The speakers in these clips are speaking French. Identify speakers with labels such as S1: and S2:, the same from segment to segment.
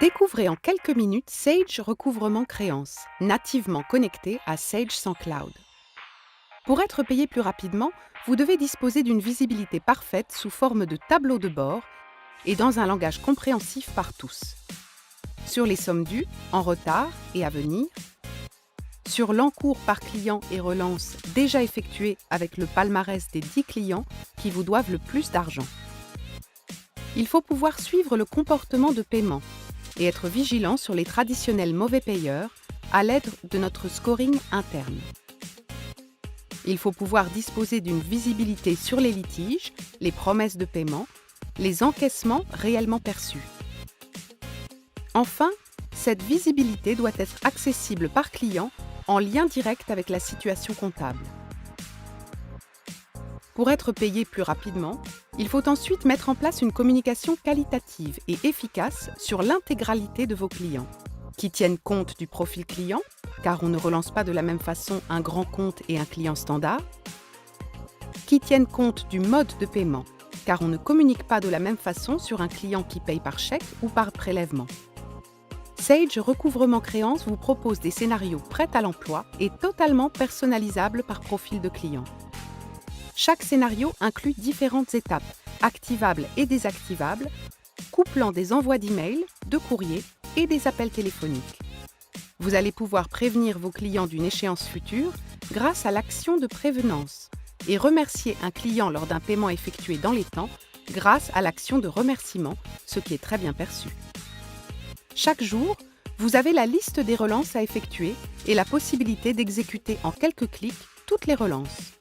S1: Découvrez en quelques minutes Sage Recouvrement Créances, nativement connecté à Sage sans Cloud. Pour être payé plus rapidement, vous devez disposer d'une visibilité parfaite sous forme de tableau de bord et dans un langage compréhensif par tous. Sur les sommes dues, en retard et à venir, sur l'encours par client et relance déjà effectué avec le palmarès des 10 clients qui vous doivent le plus d'argent. Il faut pouvoir suivre le comportement de paiement et être vigilant sur les traditionnels mauvais payeurs à l'aide de notre scoring interne. Il faut pouvoir disposer d'une visibilité sur les litiges, les promesses de paiement, les encaissements réellement perçus. Enfin, cette visibilité doit être accessible par client en lien direct avec la situation comptable. Pour être payé plus rapidement, il faut ensuite mettre en place une communication qualitative et efficace sur l'intégralité de vos clients, qui tiennent compte du profil client, car on ne relance pas de la même façon un grand compte et un client standard, qui tiennent compte du mode de paiement, car on ne communique pas de la même façon sur un client qui paye par chèque ou par prélèvement. Sage Recouvrement Créances vous propose des scénarios prêts à l'emploi et totalement personnalisables par profil de client. Chaque scénario inclut différentes étapes, activables et désactivables, couplant des envois d'emails, de courriers et des appels téléphoniques. Vous allez pouvoir prévenir vos clients d'une échéance future grâce à l'action de prévenance et remercier un client lors d'un paiement effectué dans les temps grâce à l'action de remerciement, ce qui est très bien perçu. Chaque jour, vous avez la liste des relances à effectuer et la possibilité d'exécuter en quelques clics toutes les relances.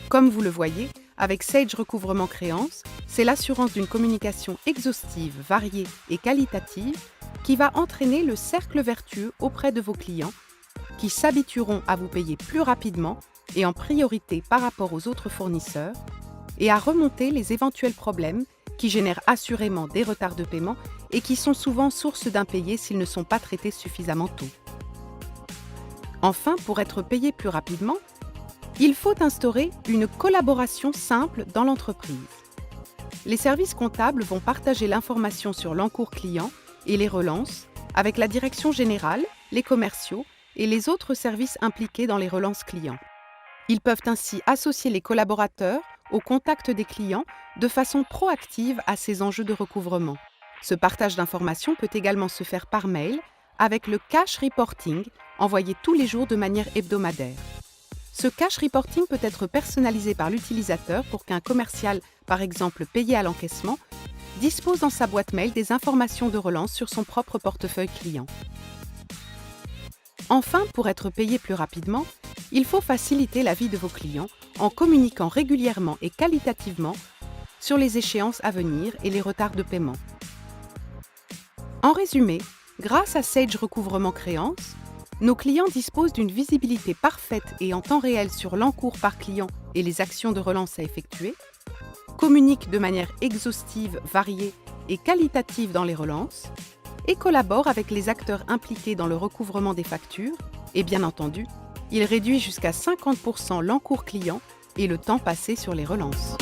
S1: Comme vous le voyez, avec Sage Recouvrement Créances, c'est l'assurance d'une communication exhaustive, variée et qualitative qui va entraîner le cercle vertueux auprès de vos clients qui s'habitueront à vous payer plus rapidement et en priorité par rapport aux autres fournisseurs et à remonter les éventuels problèmes qui génèrent assurément des retards de paiement et qui sont souvent source d'impayés s'ils ne sont pas traités suffisamment tôt. Enfin, pour être payé plus rapidement, il faut instaurer une collaboration simple dans l'entreprise. Les services comptables vont partager l'information sur l'encours client et les relances avec la direction générale, les commerciaux et les autres services impliqués dans les relances clients. Ils peuvent ainsi associer les collaborateurs au contact des clients de façon proactive à ces enjeux de recouvrement. Ce partage d'informations peut également se faire par mail avec le cash reporting envoyé tous les jours de manière hebdomadaire. Ce cash reporting peut être personnalisé par l'utilisateur pour qu'un commercial, par exemple payé à l'encaissement, dispose dans sa boîte mail des informations de relance sur son propre portefeuille client. Enfin, pour être payé plus rapidement, il faut faciliter la vie de vos clients en communiquant régulièrement et qualitativement sur les échéances à venir et les retards de paiement. En résumé, grâce à Sage Recouvrement Créances, nos clients disposent d'une visibilité parfaite et en temps réel sur l'encours par client et les actions de relance à effectuer, communiquent de manière exhaustive, variée et qualitative dans les relances, et collaborent avec les acteurs impliqués dans le recouvrement des factures, et bien entendu, ils réduisent jusqu'à 50% l'encours client et le temps passé sur les relances.